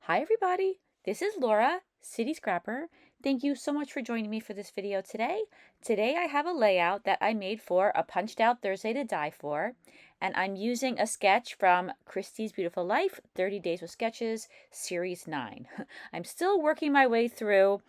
Hi everybody, this is Laura, City Scrapper. Thank you so much for joining me for this video today. Today I have a layout that I made for a punched out Thursday to Die For, and I'm using a sketch from Christy's Beautiful Life, 30 Days with Sketches, Series 9. I'm still working my way through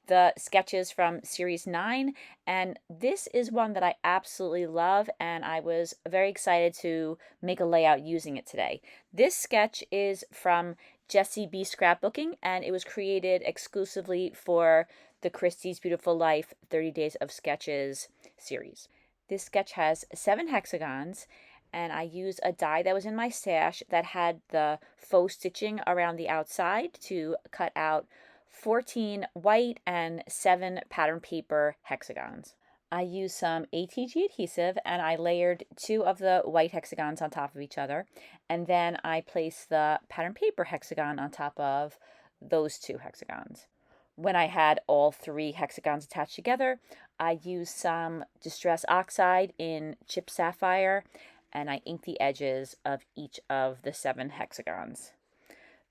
the sketches from Series 9, and this is one that I absolutely love, and I was very excited to make a layout using it today. This sketch is from Jessie B Scrapbooking, and it was created exclusively for the Christy's Beautiful Life 30 Days of Sketches series. This sketch has 7 hexagons, and I used a die that was in my stash that had the faux stitching around the outside to cut out 14 white and 7 pattern paper hexagons. I used some ATG adhesive and I layered 2 of the white hexagons on top of each other, and then I placed the pattern paper hexagon on top of those 2 hexagons. When I had all 3 hexagons attached together, I used some distress oxide in chip sapphire, and I inked the edges of each of the 7 hexagons.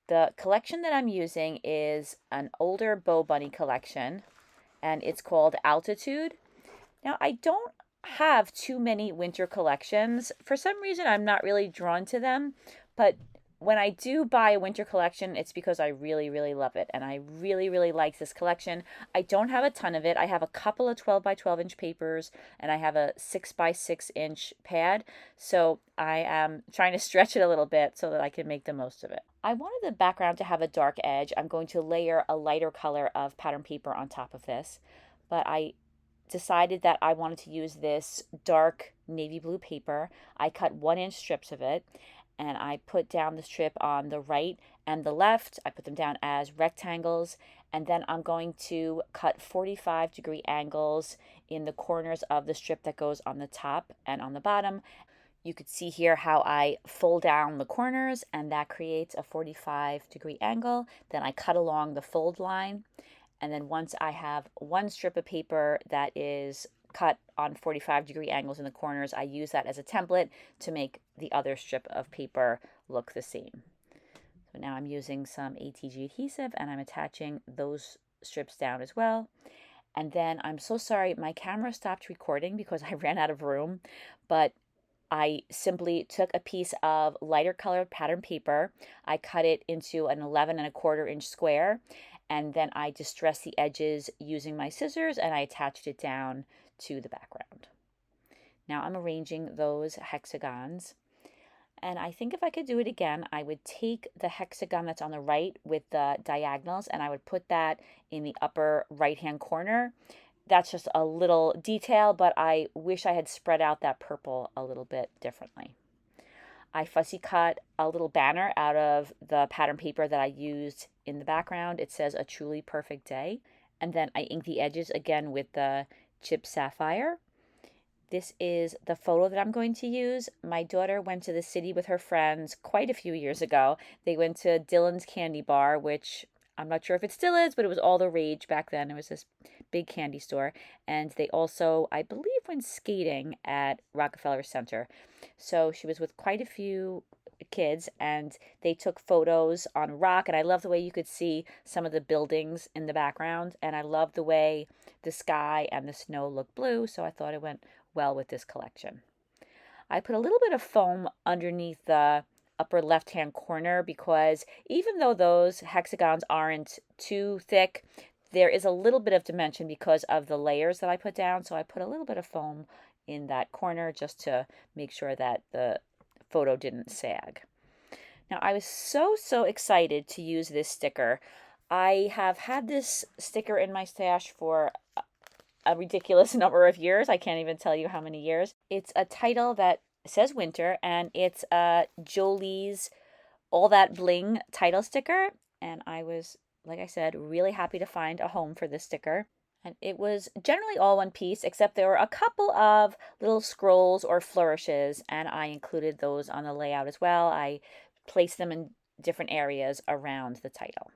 The collection that I'm using is an older Bow Bunny collection, and it's called Altitude. Now, I don't have too many winter collections. For some reason, I'm not really drawn to them, but when I do buy a winter collection, it's because I really, really love it, and I really, really like this collection. I don't have a ton of it. I have a couple of 12 by 12 inch papers, and I have a 6 by 6 inch pad, so I am trying to stretch it a little bit so that I can make the most of it. I wanted the background to have a dark edge. I'm going to layer a lighter color of pattern paper on top of this, but I decided that I wanted to use this dark navy blue paper. I cut 1-inch strips of it, and I put down the strip on the right and the left. I put them down as rectangles, and then I'm going to cut 45-degree angles in the corners of the strip that goes on the top and on the bottom. You could see here how I fold down the corners, and that creates a 45-degree angle. Then I cut along the fold line. And then once I have one strip of paper that is cut on 45-degree angles in the corners, I use that as a template to make the other strip of paper look the same. So now I'm using some ATG adhesive and I'm attaching those strips down as well. And then I'm so sorry, my camera stopped recording because I ran out of room, but I simply took a piece of lighter colored pattern paper. I cut it into an 11 1/4 inch square, and then I distressed the edges using my scissors and I attached it down to the background. Now I'm arranging those hexagons, and I think if I could do it again, I would take the hexagon that's on the right with the diagonals and I would put that in the upper right hand corner. That's just a little detail, but I wish I had spread out that purple a little bit differently. I fussy cut a little banner out of the pattern paper that I used in the background. It says "A Truly Perfect Day." And then I inked the edges again with the chip sapphire. This is the photo that I'm going to use. My daughter went to the city with her friends quite a few years ago. They went to Dylan's Candy Bar, which I'm not sure if it still is, but it was all the rage back then. It was this big candy store. And they also, I believe, went skating at Rockefeller Center. So she was with quite a few kids and they took photos on rock, and I love the way you could see some of the buildings in the background, and I love the way the sky and the snow look blue, so I thought it went well with this collection. I put a little bit of foam underneath the upper left hand corner because even though those hexagons aren't too thick, there is a little bit of dimension because of the layers that I put down, so I put a little bit of foam in that corner just to make sure that the photo didn't sag. Now I was so excited to use this sticker. I have had this sticker in my stash for a ridiculous number of years. I can't even tell you how many years. It's a title that says winter, and it's Jolee's All That Bling title sticker, and I was, like I said, really happy to find a home for this sticker. And it was generally all one piece, except there were a couple of little scrolls or flourishes, and I included those on the layout as well. I placed them in different areas around the title.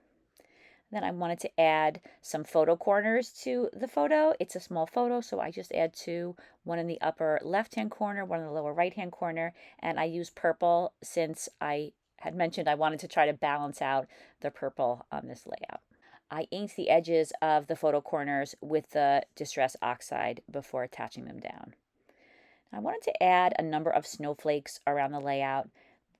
Then I wanted to add some photo corners to the photo. It's a small photo, so I just add 2, one in the upper left-hand corner, one in the lower right-hand corner, and I use purple since I had mentioned, I wanted to try to balance out the purple on this layout. I inked the edges of the photo corners with the Distress Oxide before attaching them down. I wanted to add a number of snowflakes around the layout.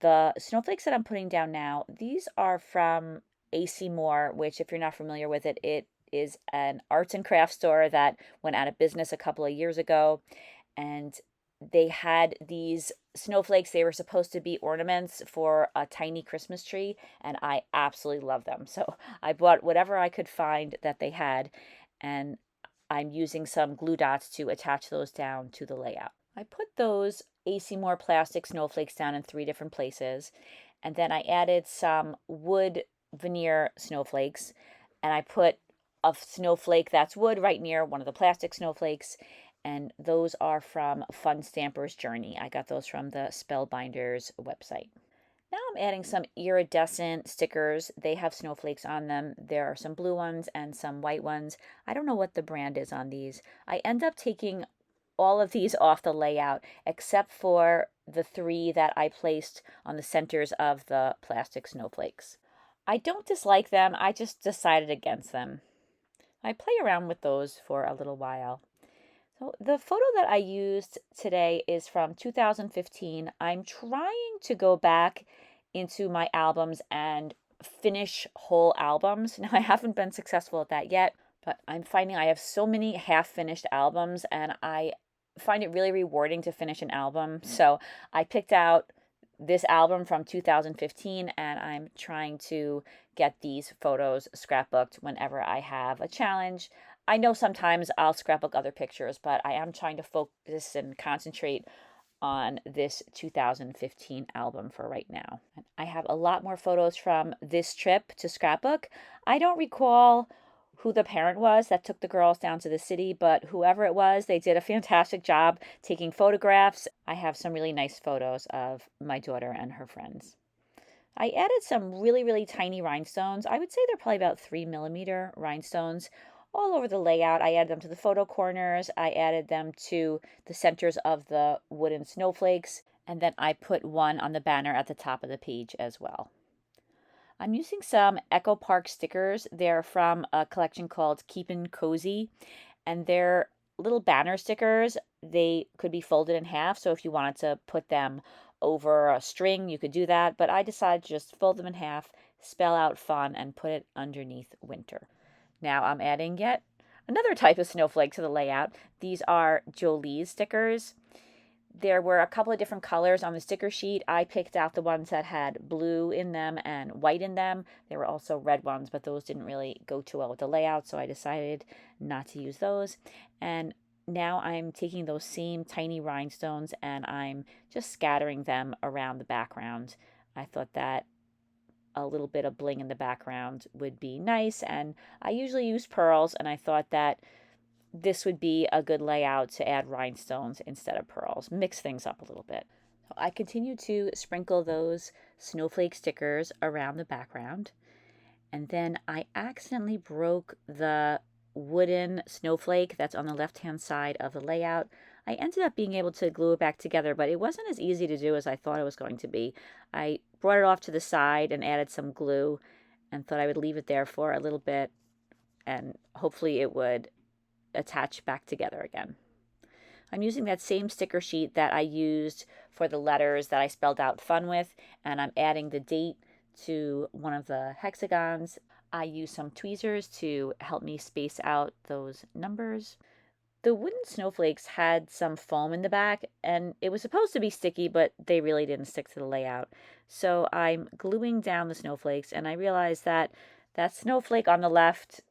The snowflakes that I'm putting down now, these are from AC Moore, which if you're not familiar with it, it is an arts and crafts store that went out of business a couple of years ago. And they had these snowflakes. They were supposed to be ornaments for a tiny Christmas tree, and I absolutely love them. So I bought whatever I could find that they had, and I'm using some glue dots to attach those down to the layout. I put those AC Moore plastic snowflakes down in 3 different places, and then I added some wood veneer snowflakes, and I put a snowflake that's wood right near one of the plastic snowflakes, and those are from Fun Stamper's Journey. I got those from the Spellbinders website. Now I'm adding some iridescent stickers. They have snowflakes on them. There are some blue ones and some white ones. I don't know what the brand is on these. I end up taking all of these off the layout except for the 3 that I placed on the centers of the plastic snowflakes. I don't dislike them. I just decided against them. I play around with those for a little while. So the photo that I used today is from 2015. I'm trying to go back into my albums and finish whole albums. Now, I haven't been successful at that yet, but I'm finding I have so many half-finished albums, and I find it really rewarding to finish an album. So I picked out this album from 2015, and I'm trying to get these photos scrapbooked whenever I have a challenge. I know sometimes I'll scrapbook other pictures, but I am trying to focus and concentrate on this 2015 album for right now. I have a lot more photos from this trip to scrapbook. I don't recall who the parent was that took the girls down to the city, but whoever it was, they did a fantastic job taking photographs. I have some really nice photos of my daughter and her friends. I added some really, really tiny rhinestones. I would say they're probably about 3mm rhinestones all over the layout. I added them to the photo corners. I added them to the centers of the wooden snowflakes. And then I put one on the banner at the top of the page as well. I'm using some Echo Park stickers. They're from a collection called Keepin Cozy, and they're little banner stickers. They could be folded in half, so if you wanted to put them over a string, you could do that, but I decided to just fold them in half, spell out fun, and put it underneath winter. Now I'm adding yet another type of snowflake to the layout. These are Jolee stickers. There were a couple of different colors on the sticker sheet. I picked out the ones that had blue in them and white in them. There were also red ones, but those didn't really go too well with the layout, so I decided not to use those. And now I'm taking those same tiny rhinestones and I'm just scattering them around the background. I thought that a little bit of bling in the background would be nice, and I usually use pearls, and I thought that this would be a good layout to add rhinestones instead of pearls. Mix things up a little bit. So I continue to sprinkle those snowflake stickers around the background. And then I accidentally broke the wooden snowflake that's on the left-hand side of the layout. I ended up being able to glue it back together, but it wasn't as easy to do as I thought it was going to be. I brought it off to the side and added some glue and thought I would leave it there for a little bit and hopefully it would attach back together again. I'm using that same sticker sheet that I used for the letters that I spelled out fun with, and I'm adding the date to one of the hexagons. I use some tweezers to help me space out those numbers. The wooden snowflakes had some foam in the back, and it was supposed to be sticky, but they really didn't stick to the layout. So I'm gluing down the snowflakes, and I realized that that snowflake on the left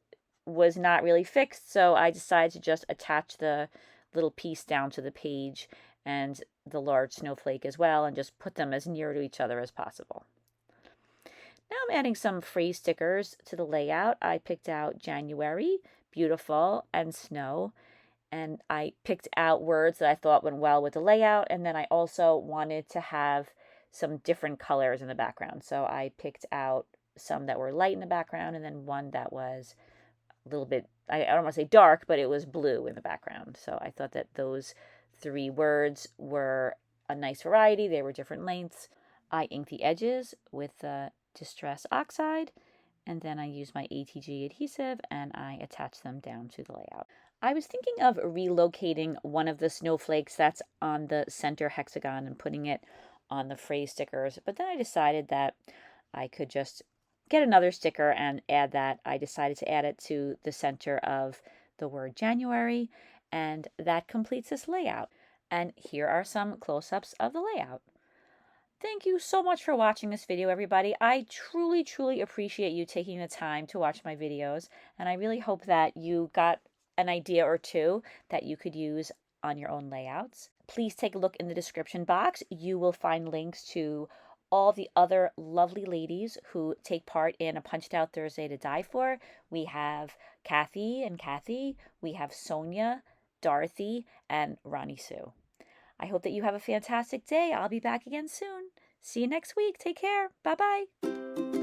was not really fixed, so I decided to just attach the little piece down to the page and the large snowflake as well, and just put them as near to each other as possible. Now I'm adding some phrase stickers to the layout. I picked out January, beautiful, and snow, and I picked out words that I thought went well with the layout, and then I also wanted to have some different colors in the background, so I picked out some that were light in the background and then one that was a little bit, I don't want to say dark, but it was blue in the background. So I thought that those 3 words were a nice variety. They were different lengths. I ink the edges with the Distress Oxide, and then I use my ATG adhesive and I attach them down to the layout. I was thinking of relocating one of the snowflakes that's on the center hexagon and putting it on the phrase stickers, but then I decided that I could just get another sticker and add that. I decided to add it to the center of the word January, and that completes this layout. And here are some close-ups of the layout. Thank you so much for watching this video, everybody. I truly, truly appreciate you taking the time to watch my videos, and I really hope that you got an idea or two that you could use on your own layouts. Please take a look in the description box. You will find links to all the other lovely ladies who take part in A Punched Out Thursday to Die For. We have Kathy and Kathy. We have Sonia, Dorothy, and Ronnie Sue. I hope that you have a fantastic day. I'll be back again soon. See you next week. Take care. Bye-bye.